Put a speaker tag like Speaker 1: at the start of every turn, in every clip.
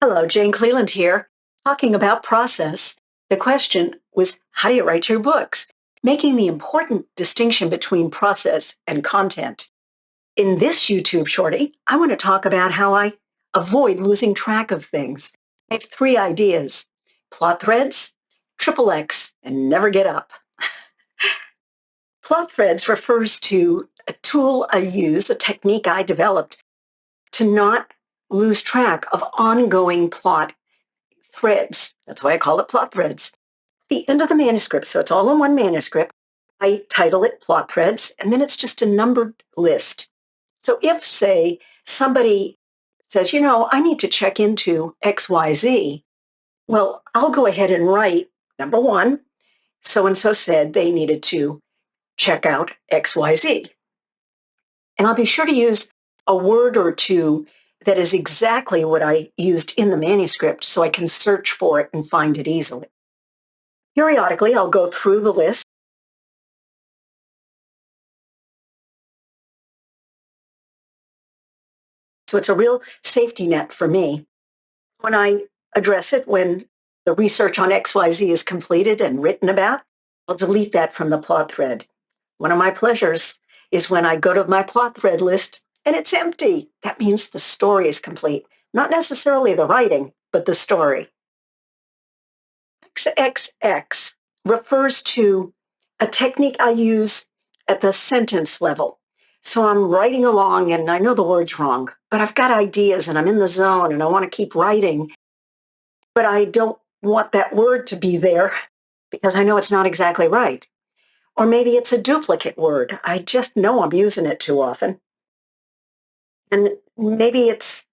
Speaker 1: Hello, Jane Cleland here, talking about process. The question was, how do you write your books? Making the important distinction between process and content. In this YouTube shorty, I want to talk about how I avoid losing track of things. I have three ideas: plot threads, triple X, and never get up. Plot threads refers to a tool I use, a technique I developed to not lose track of ongoing plot threads. That's why I call it plot threads. The end of the manuscript, so it's all in one manuscript, I title it plot threads, and then it's just a numbered list. So if, say, somebody says, I need to check into XYZ, well, I'll go ahead and write, number one, so-and-so said they needed to check out XYZ. And I'll be sure to use a word or two that is exactly what I used in the manuscript so I can search for it and find it easily. Periodically, I'll go through the list. So it's a real safety net for me. When I address it, when the research on XYZ is completed and written about, I'll delete that from the plot thread. One of my pleasures is when I go to my plot thread list and it's empty. That means the story is complete. Not necessarily the writing, but the story. XXX refers to a technique I use at the sentence level. So I'm writing along and I know the word's wrong, but I've got ideas and I'm in the zone and I want to keep writing, but I don't want that word to be there because I know it's not exactly right. Or maybe it's a duplicate word. I just know I'm using it too often. And maybe it's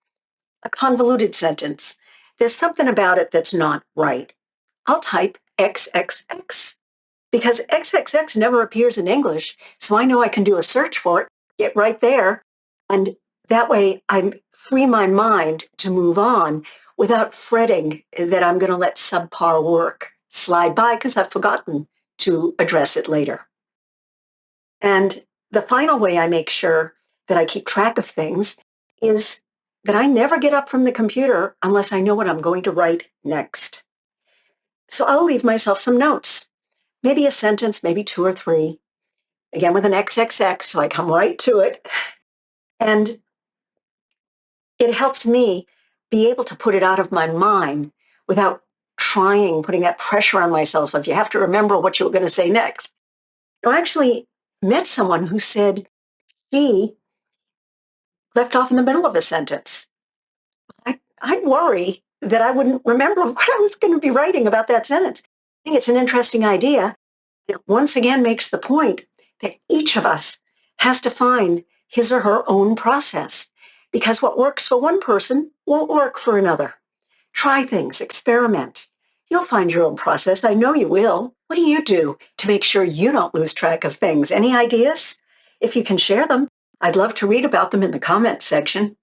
Speaker 1: a convoluted sentence. There's something about it that's not right. I'll type XXX because XXX never appears in English. So I know I can do a search for it, get right there. And that way I free my mind to move on without fretting that I'm going to let subpar work slide by because I've forgotten to address it later. And the final way I make sure that I keep track of things is that I never get up from the computer unless I know what I'm going to write next. So I'll leave myself some notes, maybe a sentence, maybe two or three, again with an XXX, so I come right to it. And it helps me be able to put it out of my mind without putting that pressure on myself of you have to remember what you're going to say next. I actually met someone who said she left off in the middle of a sentence. I'd worry that I wouldn't remember what I was going to be writing about that sentence. I think it's an interesting idea. It once again makes the point that each of us has to find his or her own process because what works for one person won't work for another. Try things, experiment. You'll find your own process. I know you will. What do you do to make sure you don't lose track of things? Any ideas? If you can share them, I'd love to read about them in the comments section.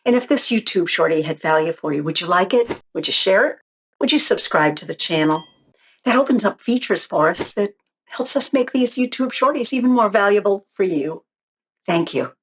Speaker 1: And if this YouTube shorty had value for you, would you like it? Would you share it? Would you subscribe to the channel? That opens up features for us that helps us make these YouTube shorties even more valuable for you. Thank you.